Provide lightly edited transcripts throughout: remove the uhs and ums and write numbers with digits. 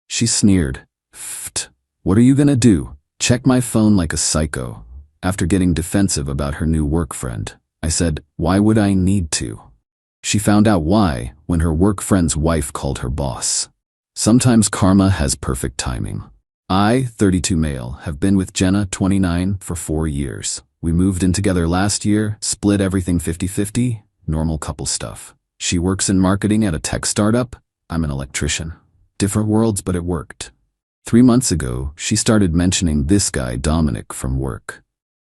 She sneered. Pfft. What are you gonna do? Check my phone like a psycho. After getting defensive about her new work friend, I said, why would I need to? She found out why when her work friend's wife called her boss. Sometimes karma has perfect timing. I, 32 male, have been with Jenna, 29, for 4 years. We moved in together last year, split everything 50-50, normal couple stuff. She works in marketing at a tech startup. I'm an electrician. Different worlds, but it worked. 3 months ago, she started mentioning this guy, Dominic, from work.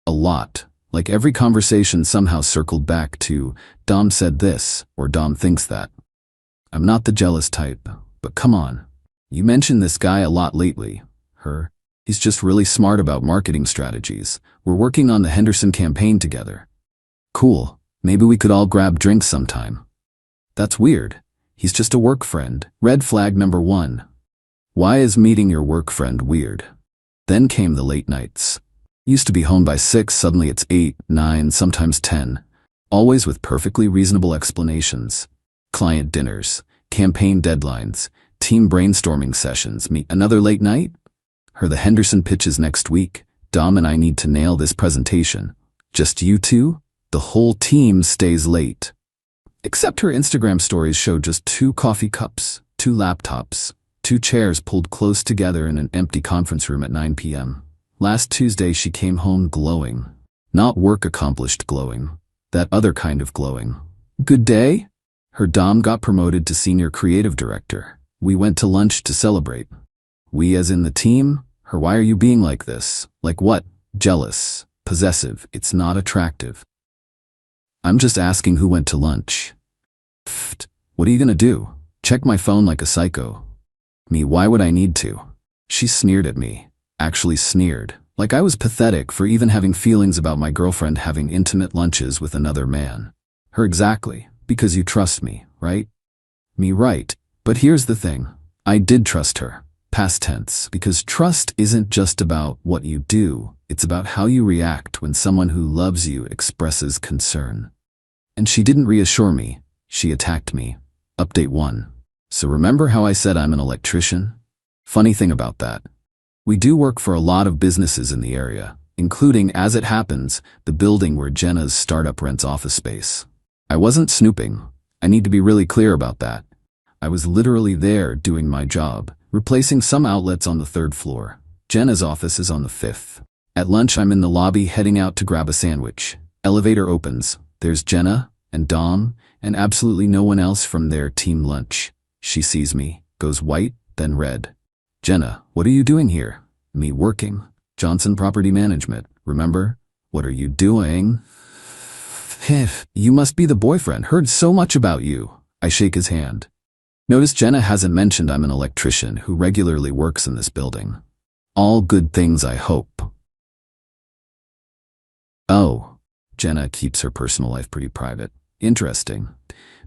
A lot. Like every conversation somehow circled back to, Dom said this, or Dom thinks that. I'm not the jealous type, but come on. You mentioned this guy a lot lately. Her. He's just really smart about marketing strategies. We're working on the Henderson campaign together. Cool. Maybe we could all grab drinks sometime. That's weird. He's just a work friend. Red flag number 1. Why is meeting your work friend weird? Then came the late nights. Used to be home by 6, suddenly it's 8, 9, sometimes 10. Always with perfectly reasonable explanations. Client dinners, campaign deadlines, team brainstorming sessions. Meet another late night? Her the Henderson pitches next week. Dom and I need to nail this presentation. Just you two? The whole team stays late. Except her Instagram stories show just 2 coffee cups, 2 laptops, 2 chairs pulled close together in an empty conference room at 9 p.m. Last Tuesday she came home glowing. Not work accomplished glowing. That other kind of glowing. Good day? Her Dom got promoted to senior creative director. We went to lunch to celebrate. We as in the team? Her, why are you being like this? Like what? Jealous. Possessive. It's not attractive. I'm just asking who went to lunch. Pfft. What are you gonna do? Check my phone like a psycho. Me, why would I need to? She sneered at me. Actually sneered. Like I was pathetic for even having feelings about my girlfriend having intimate lunches with another man. Her, exactly. Because you trust me, right? Me, right. But here's the thing. I did trust her. Past tense. Because trust isn't just about what you do. It's about how you react when someone who loves you expresses concern. And she didn't reassure me. She attacked me. Update 1. So remember how I said I'm an electrician? Funny thing about that. We do work for a lot of businesses in the area, including, as it happens, the building where Jenna's startup rents office space. I wasn't snooping. I need to be really clear about that. I was literally there doing my job, replacing some outlets on the 3rd floor. Jenna's office is on the 5th. At lunch I'm in the lobby heading out to grab a sandwich. Elevator opens. There's Jenna and Dom and absolutely no one else from their team lunch. She sees me, goes white, then red. Jenna, what are you doing here? Me, working. Johnson Property Management, remember? What are you doing? Pfft. You must be the boyfriend. Heard so much about you. I shake his hand. Notice Jenna hasn't mentioned I'm an electrician who regularly works in this building. All good things, I hope. Oh. Jenna keeps her personal life pretty private. Interesting.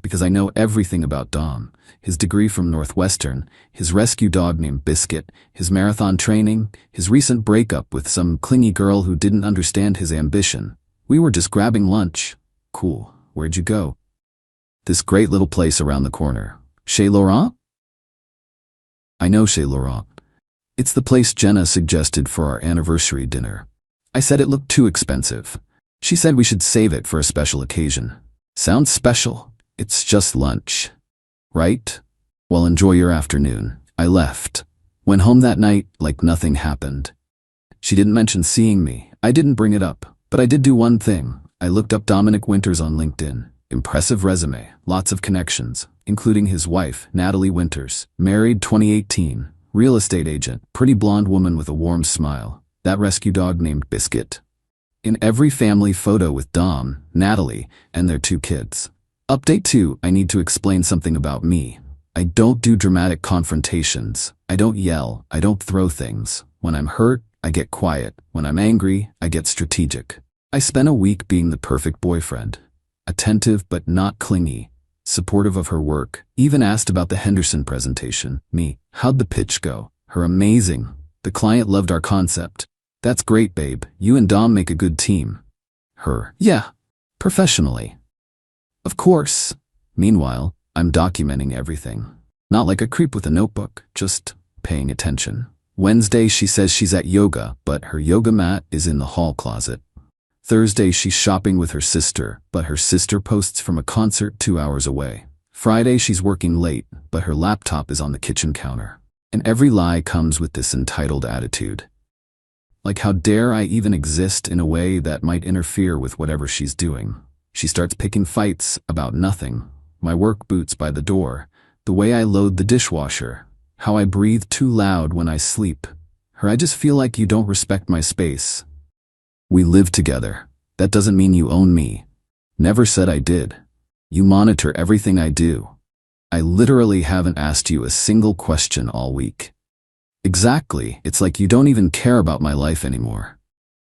Because I know everything about Dom, his degree from Northwestern, his rescue dog named Biscuit, his marathon training, his recent breakup with some clingy girl who didn't understand his ambition. We were just grabbing lunch. Cool. Where'd you go? This great little place around the corner. Chez Laurent? I know Chez Laurent. It's the place Jenna suggested for our anniversary dinner. I said it looked too expensive. She said we should save it for a special occasion. Sounds special. It's just lunch. Right? Well, enjoy your afternoon. I left. Went home that night like nothing happened. She didn't mention seeing me. I didn't bring it up. But I did do one thing. I looked up Dominic Winters on LinkedIn. Impressive resume. Lots of connections, including his wife, Natalie Winters. Married 2018. Real estate agent. Pretty blonde woman with a warm smile. That rescue dog named Biscuit. In every family photo with Dom, Natalie, and their 2 kids. Update 2, I need to explain something about me. I don't do dramatic confrontations. I don't yell. I don't throw things. When I'm hurt, I get quiet. When I'm angry, I get strategic. I spent a week being the perfect boyfriend. Attentive but not clingy. Supportive of her work. Even asked about the Henderson presentation. Me, how'd the pitch go? Her, amazing. The client loved our concept. That's great, babe. You and Dom make a good team. Her, yeah. Professionally. Of course. Meanwhile, I'm documenting everything. Not like a creep with a notebook, just paying attention. Wednesday, she says she's at yoga, but her yoga mat is in the hall closet. Thursday, she's shopping with her sister, but her sister posts from a concert 2 hours away. Friday, she's working late, but her laptop is on the kitchen counter. And every lie comes with this entitled attitude. Like, how dare I even exist in a way that might interfere with whatever she's doing? She starts picking fights about nothing. My work boots by the door, the way I load the dishwasher, how I breathe too loud when I sleep. I just feel like you don't respect my space. We live together. That doesn't mean you own me. Never said I did. You monitor everything I do. I literally haven't asked you a single question all week. Exactly, it's like you don't even care about my life anymore.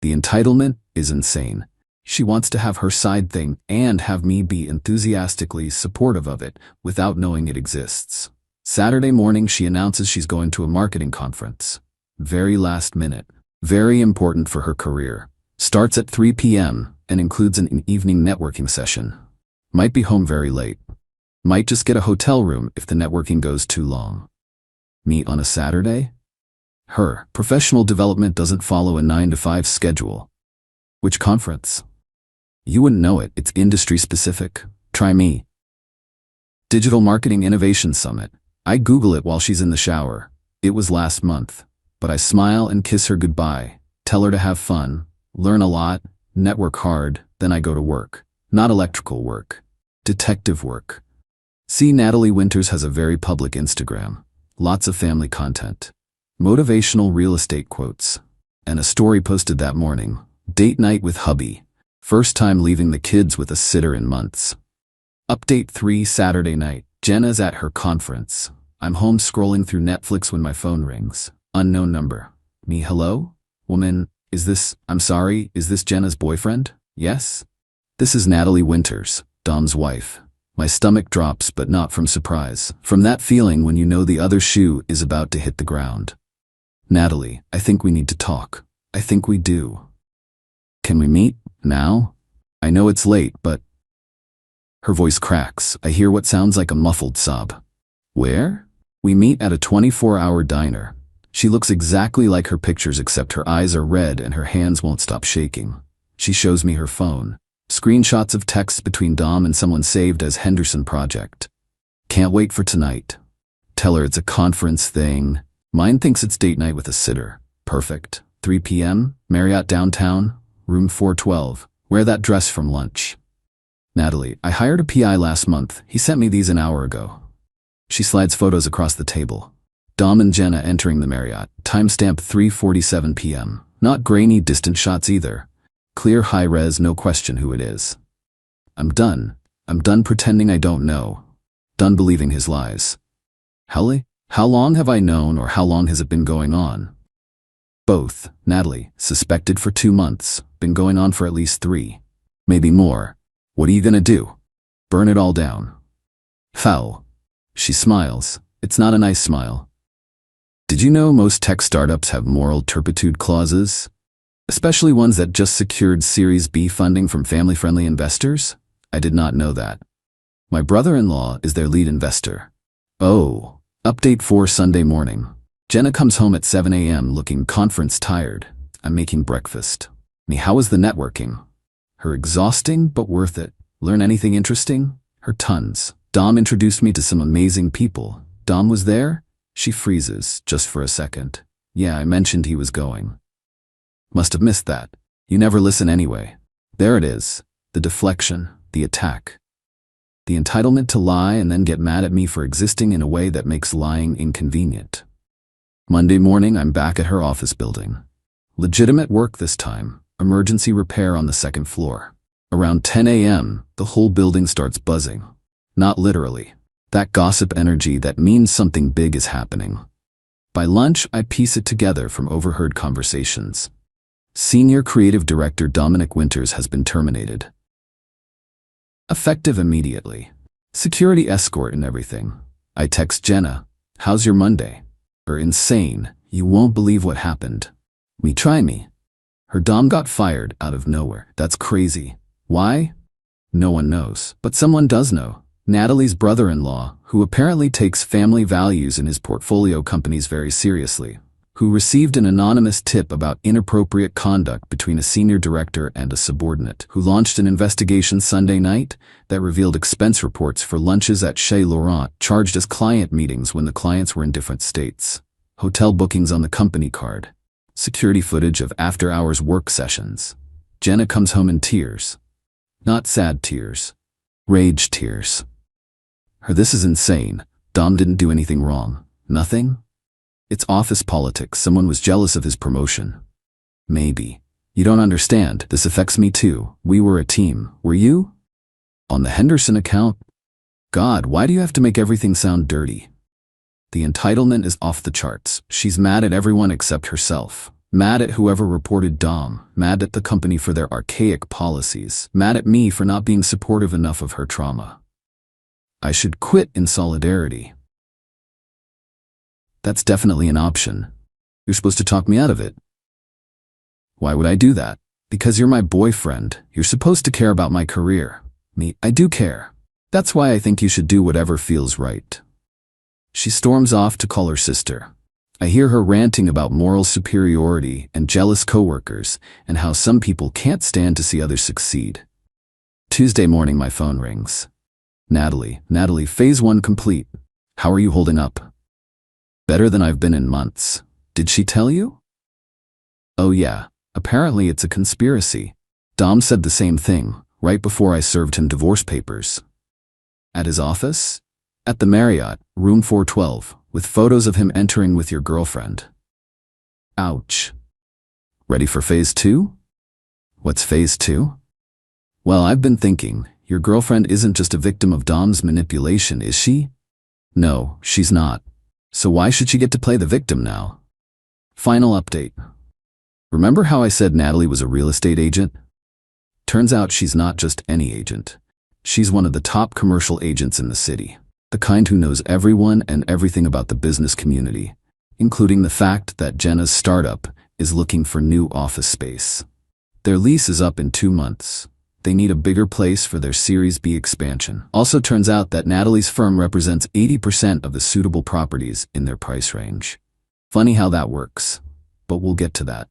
The entitlement is insane. She wants to have her side thing and have me be enthusiastically supportive of it without knowing it exists. Saturday morning, she announces she's going to a marketing conference. Very last minute. Very important for her career. Starts at 3 p.m. and includes an evening networking session. Might be home very late. Might just get a hotel room if the networking goes too long. Meet on a Saturday? Her professional development doesn't follow a 9-to-5 schedule. Which conference? You wouldn't know it, it's industry specific. Try me. Digital Marketing Innovation Summit. I Google it while she's in the shower. It was last month. But I smile and kiss her goodbye, tell her to have fun, learn a lot, network hard, then I go to work. Not electrical work. Detective work. See, Natalie Winters has a very public Instagram. Lots of family content. Motivational real estate quotes. And a story posted that morning. Date night with hubby. First time leaving the kids with a sitter in months. Update 3 Saturday night. Jenna's at her conference. I'm home scrolling through Netflix when my phone rings. Unknown number. Me, hello? Woman, is this Jenna's boyfriend? Yes? This is Natalie Winters, Dom's wife. My stomach drops, but not from surprise. From that feeling when you know the other shoe is about to hit the ground. Natalie, I think we need to talk. I think we do. Can we meet? Now? I know it's late, but... Her voice cracks. I hear what sounds like a muffled sob. Where? We meet at a 24-hour diner. She looks exactly like her pictures except her eyes are red and her hands won't stop shaking. She shows me her phone. Screenshots of texts between Dom and someone saved as Henderson Project. Can't wait for tonight. Tell her it's a conference thing. Mine thinks it's date night with a sitter. Perfect. 3 p.m., Marriott downtown, room 412. Wear that dress from lunch. Natalie, I hired a PI last month. He sent me these an hour ago. She slides photos across the table. Dom and Jenna entering the Marriott. Timestamp 3:47 p.m. Not grainy, distant shots either. Clear high-res, no question who it is. I'm done. I'm done pretending I don't know. Done believing his lies. How long have I known, or how long has it been going on? Both. Natalie, suspected for 2 months. Been going on for at least 3. Maybe more. What are you gonna do? Burn it all down. Foul. She smiles. It's not a nice smile. Did you know most tech startups have moral turpitude clauses? Especially ones that just secured Series B funding from family-friendly investors? I did not know that. My brother-in-law is their lead investor. Oh. Update 4 Sunday morning. Jenna comes home at 7 a.m. looking conference tired. I'm making breakfast. How was the networking? Her exhausting, but worth it. Learn anything interesting? Her tons. Dom introduced me to some amazing people. Dom was there? She freezes, just for a second. Yeah, I mentioned he was going. Must have missed that. You never listen anyway. There it is. The deflection, the attack. The entitlement to lie and then get mad at me for existing in a way that makes lying inconvenient. Monday morning, I'm back at her office building. Legitimate work this time. Emergency repair on the 2nd floor. Around 10 a.m., the whole building starts buzzing. Not literally. That gossip energy that means something big is happening. By lunch, I piece it together from overheard conversations. Senior Creative Director Dominic Winters has been terminated. Effective immediately. Security escort and everything. I text Jenna, how's your Monday? Her insane, you won't believe what happened. Try me. Her Dom got fired out of nowhere. That's crazy. Why? No one knows. But someone does know. Natalie's brother-in-law, who apparently takes family values in his portfolio companies very seriously, who received an anonymous tip about inappropriate conduct between a senior director and a subordinate, who launched an investigation Sunday night that revealed expense reports for lunches at Chez Laurent charged as client meetings when the clients were in different states, hotel bookings on the company card, security footage of after-hours work sessions. Jenna comes home in tears. Not sad tears. Rage tears. This is insane. Dom didn't do anything wrong. Nothing? It's office politics. Someone was jealous of his promotion. Maybe. You don't understand. This affects me too. We were a team. Were you? On the Henderson account? God, why do you have to make everything sound dirty? The entitlement is off the charts. She's mad at everyone except herself. Mad at whoever reported Dom. Mad at the company for their archaic policies. Mad at me for not being supportive enough of her trauma. I should quit in solidarity. That's definitely an option. You're supposed to talk me out of it. Why would I do that? Because you're my boyfriend. You're supposed to care about my career. Me, I do care. That's why I think you should do whatever feels right. She storms off to call her sister. I hear her ranting about moral superiority and jealous coworkers and how some people can't stand to see others succeed. Tuesday morning my phone rings. Natalie, phase 1 complete. How are you holding up? Better than I've been in months. Did she tell you? Oh yeah, apparently it's a conspiracy. Dom said the same thing, right before I served him divorce papers. At his office? At the Marriott, room 412, with photos of him entering with your girlfriend. Ouch. Ready for phase 2? What's phase 2? Well, I've been thinking, your girlfriend isn't just a victim of Dom's manipulation, is she? No, she's not. So why should she get to play the victim now? Final update. Remember how I said Natalie was a real estate agent? Turns out she's not just any agent. She's one of the top commercial agents in the city. The kind who knows everyone and everything about the business community, including the fact that Jenna's startup is looking for new office space. Their lease is up in 2 months. They need a bigger place for their Series B expansion. Also turns out that Natalie's firm represents 80% of the suitable properties in their price range. Funny how that works, but we'll get to that.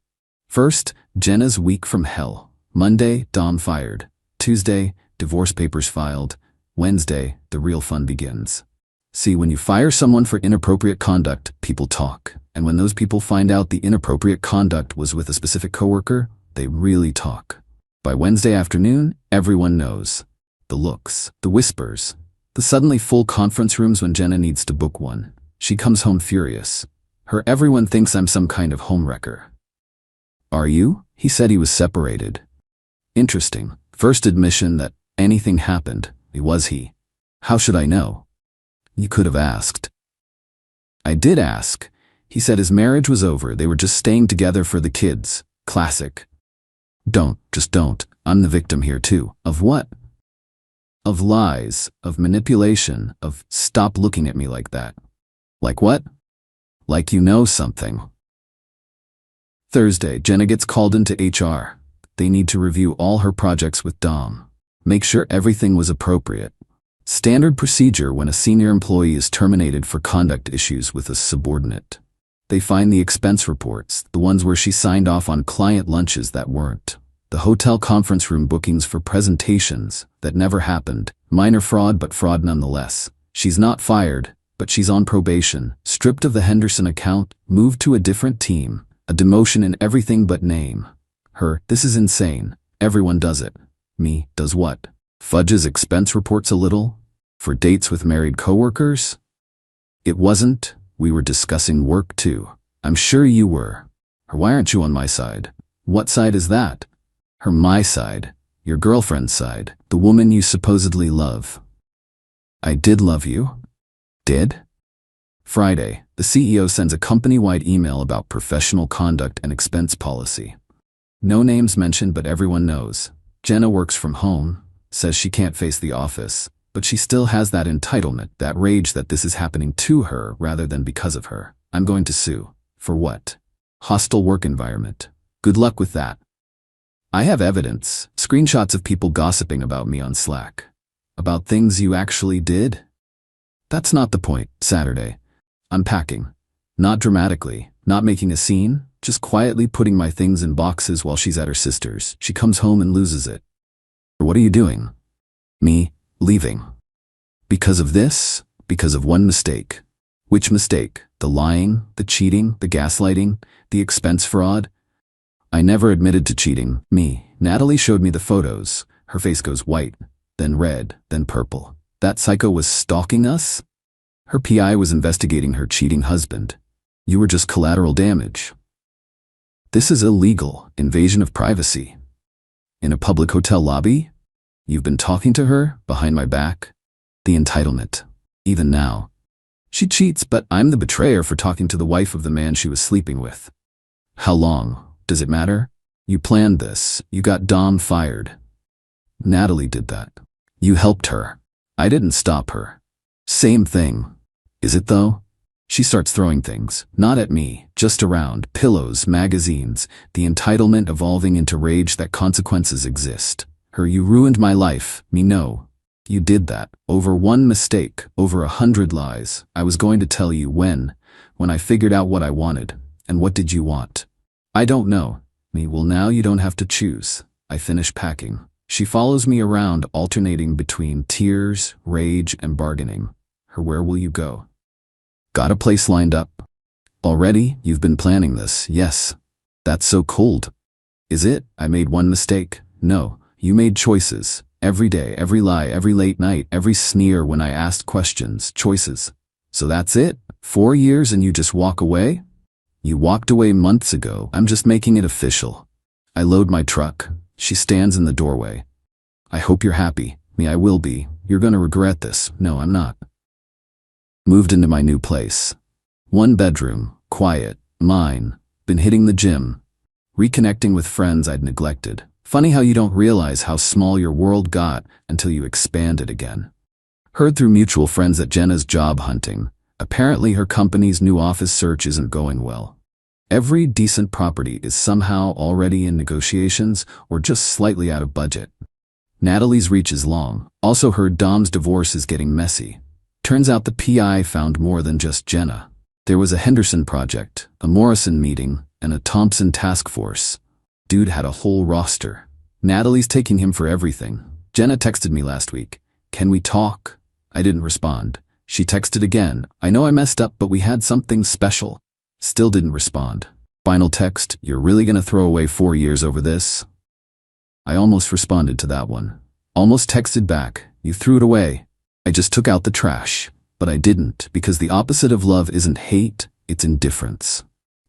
First, Jenna's week from hell. Monday, Dom fired. Tuesday, divorce papers filed. Wednesday, the real fun begins. See, when you fire someone for inappropriate conduct, people talk. And when those people find out the inappropriate conduct was with a specific coworker, they really talk. By Wednesday afternoon, everyone knows. The looks, the whispers, the suddenly full conference rooms when Jenna needs to book one. She comes home furious. Everyone thinks I'm some kind of homewrecker. Are you? He said he was separated. Interesting. First admission that anything happened. Was he? How should I know? You could have asked. I did ask. He said his marriage was over. They were just staying together for the kids. Classic. Just don't. I'm the victim here too. Of what? Of lies, of manipulation, of stop looking at me like that. Like what? Like you know something. Thursday, Jenna gets called into HR. They need to review all her projects with Dom. Make sure everything was appropriate. Standard procedure when a senior employee is terminated for conduct issues with a subordinate. They find the expense reports, the ones where she signed off on client lunches that weren't. The hotel conference room bookings for presentations that never happened. Minor fraud, but fraud nonetheless. She's not fired, but she's on probation, stripped of the Henderson account, moved to a different team, a demotion in everything but name. This is insane. Everyone does it. Me, does what? Fudges expense reports a little? For dates with married coworkers? It wasn't. We were discussing work too. I'm sure you were. Why aren't you on my side? What side is that? My side. Your girlfriend's side. The woman you supposedly love. I did love you. Did? Friday, the CEO sends a company-wide email about professional conduct and expense policy. No names mentioned, but everyone knows. Jenna works from home, says she can't face the office, but she still has that entitlement, that rage that this is happening to her rather than because of her. I'm going to sue. For what? Hostile work environment. Good luck with that. I have evidence, screenshots of people gossiping about me on Slack. About things you actually did? That's not the point. Saturday. I'm packing. Not dramatically, not making a scene, just quietly putting my things in boxes while she's at her sister's. She comes home and loses it. What are you doing? Me, leaving. Because of this? Because of one mistake. Which mistake? The lying, the cheating, the gaslighting, the expense fraud? I never admitted to cheating. Me. Natalie showed me the photos. Her face goes white, then red, then purple. That psycho was stalking us? Her PI was investigating her cheating husband. You were just collateral damage. This is illegal, invasion of privacy. In a public hotel lobby? You've been talking to her, behind my back? The entitlement. Even now. She cheats, but I'm the betrayer for talking to the wife of the man she was sleeping with. How long? Does it matter? You planned this. You got Dom fired. Natalie did that. You helped her. I didn't stop her. Same thing. Is it though? She starts throwing things, not at me, just around, pillows, magazines, the entitlement evolving into rage that consequences exist. Her, you ruined my life. Me, no. You did that. Over one mistake, over 100 lies. I was going to tell you when I figured out what I wanted. And what did you want? I don't know. Me, well now you don't have to choose. I finish packing. She follows me around, alternating between tears, rage, and bargaining. Her, where will you go? Got a place lined up? Already? You've been planning this, yes. That's so cold. Is it? I made one mistake. No, you made choices. Every day, every lie, every late night, every sneer when I asked questions, choices. So that's it? 4 years and you just walk away? You walked away months ago. I'm just making it official. I load my truck. She stands in the doorway. I hope you're happy. Me, I will be. You're gonna regret this. No, I'm not. Moved into my new place. 1 bedroom, quiet, mine. Been hitting the gym. Reconnecting with friends I'd neglected. Funny how you don't realize how small your world got until you expand it again. Heard through mutual friends that Jenna's job hunting. Apparently her company's new office search isn't going well. Every decent property is somehow already in negotiations or just slightly out of budget. Natalie's reach is long. Also heard Dom's divorce is getting messy. Turns out the PI found more than just Jenna. There was a Henderson project, a Morrison meeting, and a Thompson task force. Dude had a whole roster. Natalie's taking him for everything. Jenna texted me last week. Can we talk? I didn't respond. She texted again. I know I messed up, but we had something special. Still didn't respond. Final text, you're really gonna throw away 4 years over this? I almost responded to that one. Almost texted back, you threw it away. I just took out the trash. But I didn't, because the opposite of love isn't hate, it's indifference.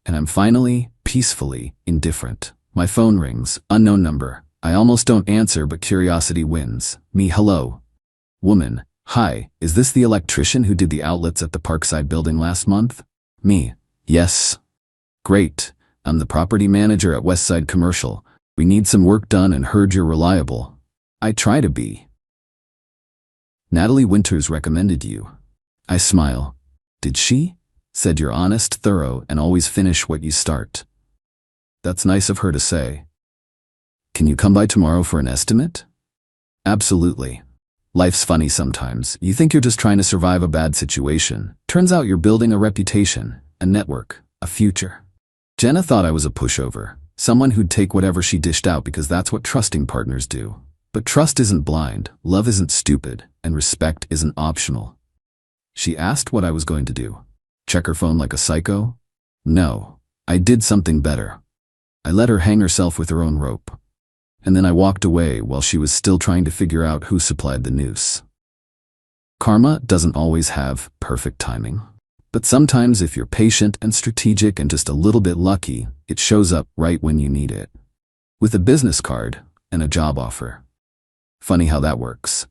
And I'm finally, peacefully, indifferent. My phone rings, unknown number. I almost don't answer, but curiosity wins. Me, hello. Woman, hi, is this the electrician who did the outlets at the Parkside building last month? Me, yes. Great, I'm the property manager at Westside Commercial. We need some work done and heard you're reliable. I try to be. Natalie Winters recommended you. I smile. Did she? Said you're honest, thorough, and always finish what you start. That's nice of her to say. Can you come by tomorrow for an estimate? Absolutely. Life's funny sometimes. You think you're just trying to survive a bad situation. Turns out you're building a reputation, a network, a future. Jenna thought I was a pushover, someone who'd take whatever she dished out because that's what trusting partners do. But trust isn't blind, love isn't stupid, and respect isn't optional. She asked what I was going to do. Check her phone like a psycho? No, I did something better. I let her hang herself with her own rope. And then I walked away while she was still trying to figure out who supplied the noose. Karma doesn't always have perfect timing. But sometimes if you're patient and strategic and just a little bit lucky, it shows up right when you need it. With a business card and a job offer. Funny how that works.